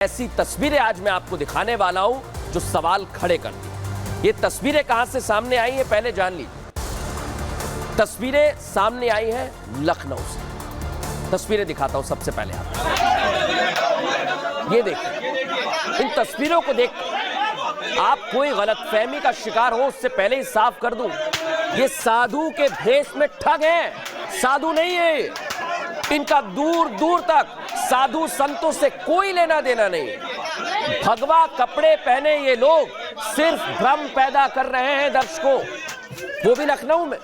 ऐसी तस्वीरें आज मैं आपको दिखाने वाला हूं जो सवाल खड़े करती हैं। ये तस्वीरें कहां से सामने आई हैं पहले जान लीजिए। तस्वीरें सामने आई हैं लखनऊ से। तस्वीरें दिखाता हूं सबसे पहले आपको। ये देखिए, इन तस्वीरों को देख आप कोई गलतफहमी का शिकार हो उससे पहले ही साफ कर दूं, ये साधु के भेष में ठग हैं, साधु नहीं है। इनका दूर दूर तक साधु संतों से कोई लेना देना नहीं। भगवा कपड़े पहने ये लोग सिर्फ भ्रम पैदा कर रहे हैं दर्शकों, वो भी लखनऊ में।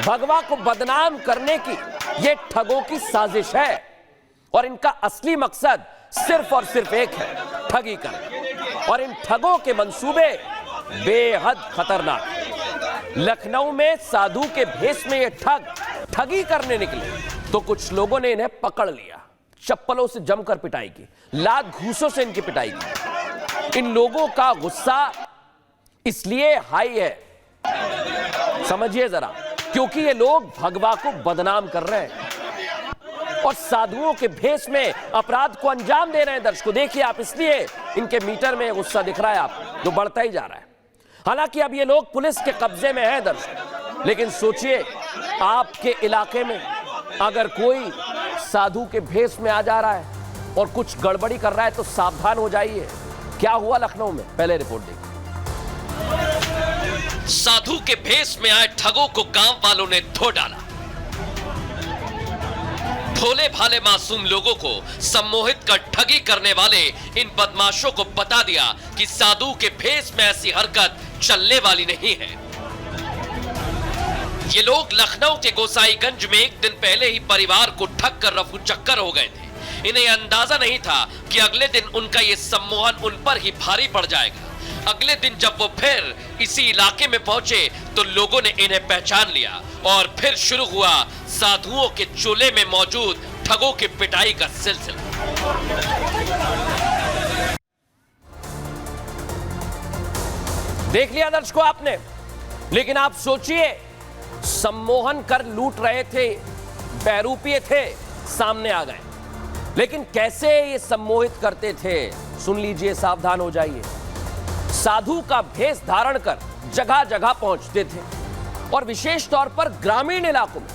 भगवा को बदनाम करने की ये ठगों की साजिश है और इनका असली मकसद सिर्फ और सिर्फ एक है, ठगी करना। और इन ठगों के मंसूबे बेहद खतरनाक। लखनऊ में साधु के भेष में ये ठगी करने निकले तो कुछ लोगों ने इन्हें पकड़ लिया, चप्पलों से जमकर पिटाई की, लात घूसों से इनकी पिटाई की। इन लोगों का गुस्सा इसलिए हाई है, समझिए जरा, क्योंकि ये लोग भगवा को बदनाम कर रहे हैं और साधुओं के भेष में अपराध को अंजाम दे रहे हैं। दर्शकों देखिए आप, इसलिए इनके मीटर में गुस्सा दिख रहा है आपको, जो बढ़ता ही जा रहा है। हालांकि अब ये लोग पुलिस के कब्जे में हैं दर्शकों, लेकिन सोचिए आपके इलाके में अगर कोई साधु के भेष में आ जा रहा है और कुछ गड़बड़ी कर रहा है तो सावधान हो जाइए। क्या हुआ लखनऊ में, पहले रिपोर्ट देखिए। साधु के भेष में आए ठगों को गांव वालों ने धो डाला। भोले भाले मासूम लोगों को सम्मोहित कर ठगी करने वाले इन बदमाशों को बता दिया कि साधु के भेष में ऐसी हरकत चलने वाली नहीं है। ये लोग लखनऊ के गोसाईगंज में एक दिन पहले ही परिवार को ठग कर रफू चक्कर हो गए थे। इन्हें अंदाजा नहीं था कि अगले दिन उनका ये सम्मोहन उन पर ही भारी पड़ जाएगा। अगले दिन जब वो फिर इसी इलाके में पहुंचे तो लोगों ने इन्हें पहचान लिया और फिर शुरू हुआ साधुओं के चोले में मौजूद ठगों की पिटाई का सिलसिला। देख लिया दर्शकों आपने, लेकिन आप सोचिए, सम्मोहन कर लूट रहे थे, बहरूपीय थे, सामने आ गए। लेकिन कैसे ये सम्मोहित करते थे, सुन लीजिए, सावधान हो जाइए। साधु का भेष धारण कर जगह जगह पहुंचते थे और विशेष तौर पर ग्रामीण इलाकों में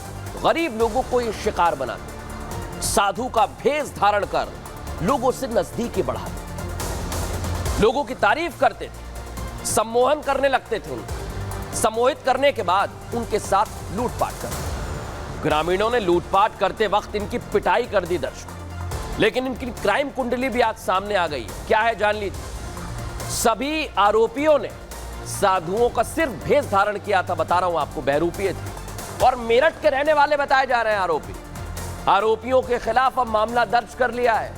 गरीब लोगों को ये शिकार बनाते। साधु का भेष धारण कर लोगों से नजदीकी बढ़ाते, लोगों की तारीफ करते थे, सम्मोहन करने लगते थे उनको। सम्मोहित करने के बाद उनके साथ लूटपाट कर। ग्रामीणों ने लूटपाट करते वक्त इनकी पिटाई कर दी दर्शकों, लेकिन इनकी क्राइम कुंडली भी आज सामने आ गई है। क्या है जान लीजिए। सभी आरोपियों ने साधुओं का सिर्फ भेष धारण किया था, बता रहा हूं आपको, बहरूपीय थे और मेरठ के रहने वाले बताए जा रहे हैं आरोपी। आरोपियों के खिलाफ अब मामला दर्ज कर लिया है।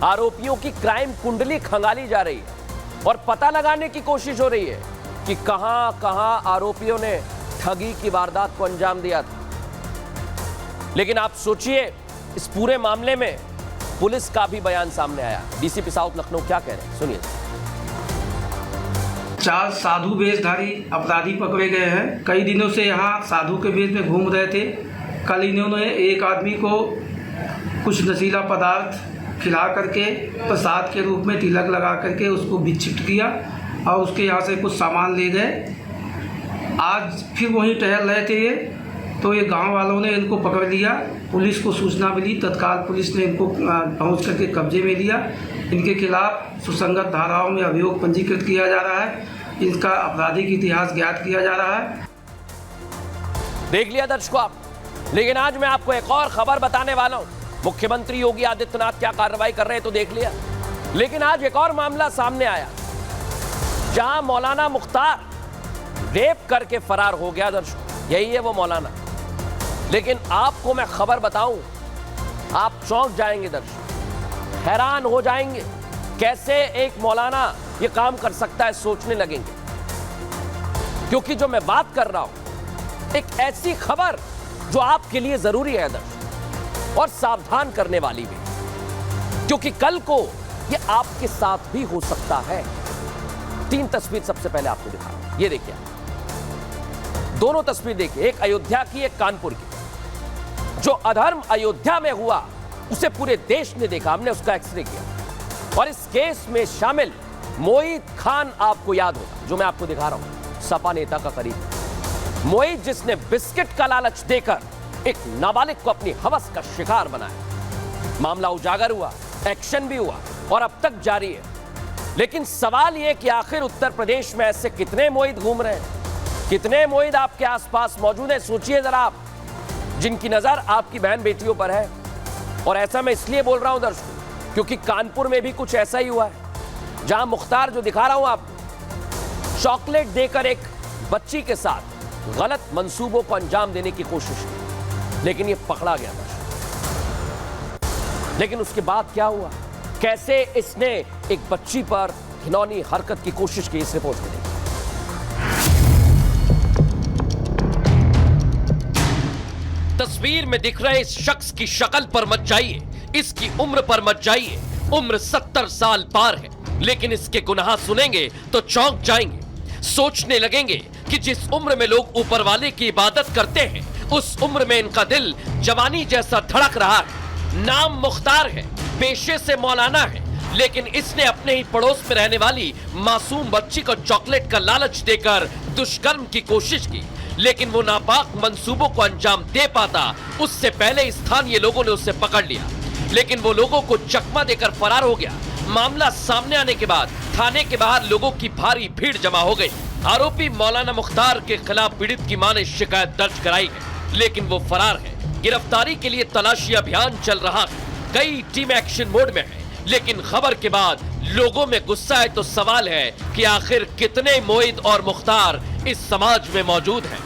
आरोपियों की क्राइम कुंडली खंगाली जा रही है और पता लगाने की कोशिश हो रही है कि कहां कहां आरोपियों ने ठगी की वारदात को अंजाम दिया था। लेकिन आप सोचिए, इस पूरे मामले में पुलिस का भी बयान सामने आया। डीसीपी साउथ लखनऊ क्या कह रहे हैं, सुनिए। 4 साधु वेशधारी अपराधी पकड़े गए हैं। कई दिनों से यहाँ साधु के वेश में घूम रहे थे। कल इन्होंने एक आदमी को कुछ नशीला पदार्थ खिला करके प्रसाद के रूप में तिलक लगा करके उसको विक्षिप्त किया और उसके यहाँ से कुछ सामान ले गए। आज फिर वहीं टहल रहे थे ये, तो ये गांव वालों ने इनको पकड़ लिया। पुलिस को सूचना मिली, तत्काल पुलिस ने इनको पहुंच करके कब्जे में लिया। इनके खिलाफ सुसंगत धाराओं में अभियोग पंजीकृत किया जा रहा है। इनका आपराधिक इतिहास ज्ञात किया जा रहा है। देख लिया दर्शकों आप, लेकिन आज मैं आपको एक और खबर बताने वाला हूं। मुख्यमंत्री योगी आदित्यनाथ क्या कार्रवाई कर रहे हैं तो देख लिया, लेकिन आज एक और मामला सामने आया जहां मौलाना मुख्तार रेप करके फरार हो गया। दर्शकों यही है वो मौलाना, लेकिन आपको मैं खबर बताऊं, आप चौंक जाएंगे दर्शक, हैरान हो जाएंगे कैसे एक मौलाना ये काम कर सकता है, सोचने लगेंगे। क्योंकि जो मैं बात कर रहा हूं एक ऐसी खबर जो आपके लिए जरूरी है दर्शक, और सावधान करने वाली भी, क्योंकि कल को ये आपके साथ भी हो सकता है। 3 तस्वीर सबसे पहले आपको दिखा रहा हूं, ये देखिए, दोनों तस्वीर देखिए, एक अयोध्या की, एक कानपुर की। जो अधर्म अयोध्या में हुआ उसे पूरे देश ने देखा, हमने उसका एक्सरे किया। और इस केस में शामिल मोहित खान आपको याद होगा, जो मैं आपको दिखा रहा हूं, सपा नेता का करीब। मोहित जिसने बिस्किट का लालच देकर एक नाबालिग को अपनी हवस का शिकार बनाया। मामला उजागर हुआ, एक्शन भी हुआ और अब तक जारी है। लेकिन सवाल यह कि आखिर उत्तर प्रदेश में ऐसे कितने मोहित घूम रहे हैं, कितने मोहित आपके आसपास मौजूद हैं? सोचिए जरा आप, जिनकी नजर आपकी बहन बेटियों पर है। और ऐसा मैं इसलिए बोल रहा हूं दर्शकों, क्योंकि कानपुर में भी कुछ ऐसा ही हुआ है, जहां मुख्तार जो दिखा रहा हूं आपको, चॉकलेट देकर एक बच्ची के साथ गलत मंसूबों को अंजाम देने की कोशिश की, लेकिन यह पकड़ा गया था। लेकिन उसके बाद क्या हुआ, कैसे इसने एक बच्ची पर घिनौनी हरकत की कोशिश की, इस रिपोर्ट में देखिए। तस्वीर में दिख रहे इस शख्स की शक्ल पर मत जाइए, इसकी उम्र पर मत जाइए। उम्र 70 साल पार है, लेकिन इसके गुनाह सुनेंगे तो चौंक जाएंगे। सोचने लगेंगे कि जिस उम्र में लोग ऊपर वाले की इबादत करते हैं, उस उम्र में इनका दिल जवानी जैसा धड़क रहा है। नाम मुख्तार है, पेशे से मौलाना है, लेकिन इसने अपने ही पड़ोस में रहने वाली मासूम बच्ची को चॉकलेट का लालच देकर दुष्कर्म की कोशिश की। लेकिन वो नापाक मंसूबों को अंजाम दे पाता, उससे पहले स्थानीय लोगों ने उसे पकड़ लिया, लेकिन वो लोगों को चकमा देकर फरार हो गया। मामला सामने आने के बाद थाने के बाहर लोगों की भारी भीड़ जमा हो गई। आरोपी मौलाना मुख्तार के खिलाफ पीड़ित की मां ने शिकायत दर्ज कराई है, लेकिन वो फरार है। गिरफ्तारी के लिए तलाशी अभियान चल रहा है, कई टीम एक्शन मोड में है। लेकिन खबर के बाद लोगों में गुस्सा है, तो सवाल है कि आखिर कितने मोहित और मुख्तार इस समाज में मौजूद हैं।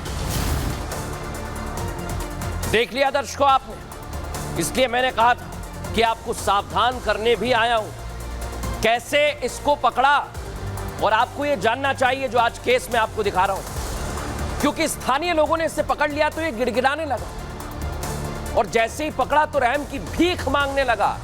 देख लिया दर्शकों आपने, इसलिए मैंने कहा था कि आपको सावधान करने भी आया हूं। कैसे इसको पकड़ा, और आपको यह जानना चाहिए जो आज केस में आपको दिखा रहा हूं, क्योंकि स्थानीय लोगों ने इसे पकड़ लिया तो ये गिड़गिड़ाने लगा, और जैसे ही पकड़ा तो रहम की भीख मांगने लगा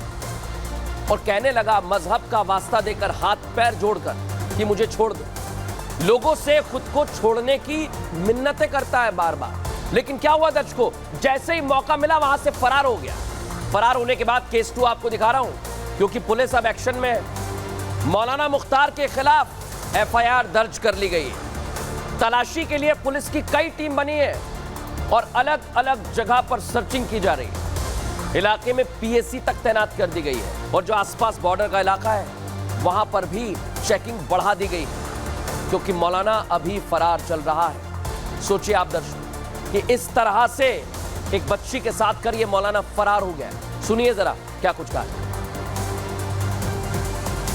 और कहने लगा, मजहब का वास्ता देकर हाथ पैर जोड़कर, कि मुझे छोड़ दो। लोगों से खुद को छोड़ने की मिन्नतें करता है बार बार। लेकिन क्या हुआ दर्शकों, जैसे ही मौका मिला वहां से फरार हो गया। फरार होने के बाद केस 2 आपको दिखा रहा हूं, क्योंकि पुलिस अब एक्शन में है। मौलाना मुख्तार के खिलाफ FIR दर्ज कर ली गई है। तलाशी के लिए पुलिस की कई टीम बनी है और अलग अलग जगह पर सर्चिंग की जा रही है। इलाके में PSC तक तैनात कर दी गई है, और जो आसपास बॉर्डर का इलाका है वहां पर भी चेकिंग बढ़ा दी गई है, क्योंकि मौलाना अभी फरार चल रहा है। सोचिए आप दर्शक कि इस तरह से एक बच्ची के साथ कर ये मौलाना फरार हो गया। सुनिए जरा क्या कुछ कहा।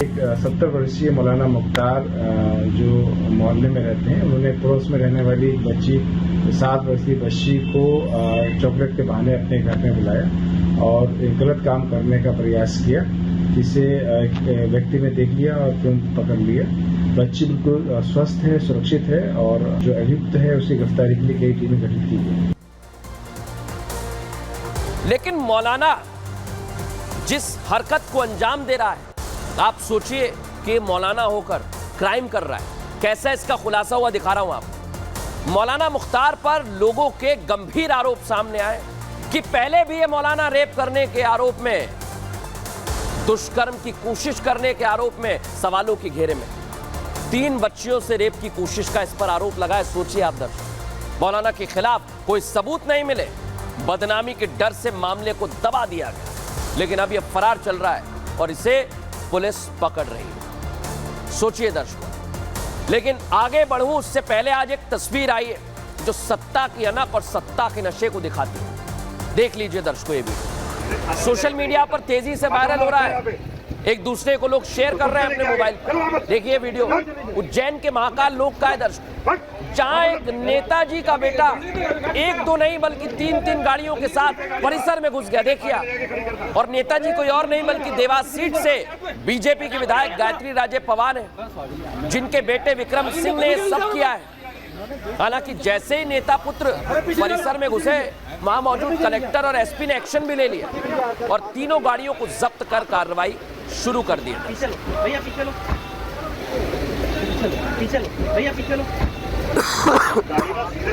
एक 70 वर्षीय मौलाना मुख्तार जो मोहल्ले में रहते हैं, उन्होंने पड़ोस में रहने वाली बच्ची 7 वर्षीय बच्ची को चॉकलेट के बहाने अपने घर में बुलाया और एक गलत काम करने का प्रयास किया, जिसे व्यक्ति ने देख लिया और तुरंत पकड़ लिया। बच्ची बिल्कुल स्वस्थ है, सुरक्षित है, और जो अभियुक्त है उसकी गिरफ्तारी के लिए कई टीमें गठित की गई। लेकिन मौलाना जिस हरकत को अंजाम दे रहा है, आप सोचिए कि मौलाना होकर क्राइम कर रहा है। कैसा इसका खुलासा हुआ दिखा रहा हूं आपको। मौलाना मुख्तार पर लोगों के गंभीर आरोप सामने आए कि पहले भी ये मौलाना रेप करने के आरोप में, दुष्कर्म की कोशिश करने के आरोप में सवालों के घेरे में, 3 बच्चियों से रेप की कोशिश का इस पर आरोप लगा है। सोचिए आप दर्शक, मौलाना के खिलाफ कोई सबूत नहीं मिले, बदनामी के डर से मामले को दबा दिया गया, लेकिन अब यह फरार चल रहा है और इसे पुलिस पकड़ रही है। सोचिए दर्शकों, लेकिन आगे बढ़ूं उससे पहले आज एक तस्वीर आई है जो सत्ता की अनक और सत्ता के नशे को दिखाती है। देख लीजिए दर्शकों, ये वीडियो सोशल मीडिया पर तेजी से वायरल हो रहा है, एक दूसरे को लोग शेयर कर रहे हैं अपने मोबाइल पर। देखिए वीडियो उज्जैन के महाकाल लोक का है दर्शकों, जहां एक नेताजी का बेटा 1-2 नहीं बल्कि 3-3 गाड़ियों के साथ परिसर में घुस गया। देखिए, और नेताजी कोई और नहीं बल्कि देवास सीट से बीजेपी के विधायक गायत्री राजे पवार है, जिनके बेटे विक्रम सिंह ने ये सब किया है। हालांकि जैसे ही नेता पुत्र परिसर में घुसे, वहां मौजूद कलेक्टर और SP ने एक्शन भी ले लिया और तीनों गाड़ियों को जब्त कर कार्रवाई शुरू कर दी।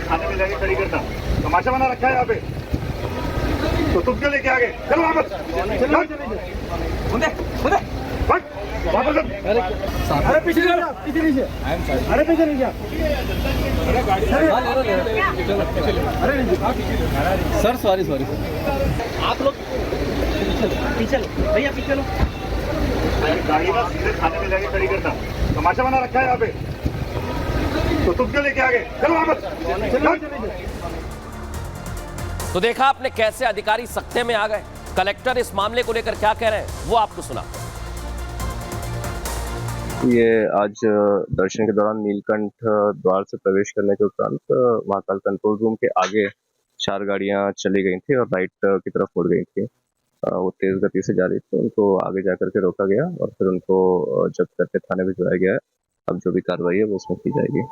थाने में जाके खड़ी करता, तमाशा बना रखा है यहाँ पे, तो तुम क्यों लेके आ गए? चलो वापस। हट वापस हट। अरे पीछे लीजिए अरे पीछे लीजिए सर सॉरी सॉरी आप लोग पीछे लो भैया पीछे लो। गाड़ी ना सीधे थाने में जाके खड़ी करता, तमाशा बना रखा है यहाँ पे, तो तुम क्यों लेके आ गए? चलो वापस। तो देखा आपने कैसे अधिकारी सख्ते में आ गए। कलेक्टर इस मामले को लेकर क्या कह रहे हैं वो आपको सुना। ये आज दर्शन के दौरान नीलकंठ द्वार से प्रवेश करने के उपरांत महाकाल कंट्रोल रूम के आगे 4 गाड़ियां चली गई थी और राइट की तरफ मुड़ गई थी। वो तेज गति से जा रही थी, उनको आगे जाकर के रोका गया और फिर उनको जब्त करके थाने भिजवाया गया है। अब जो भी कार्रवाई है वो उसमें की जाएगी।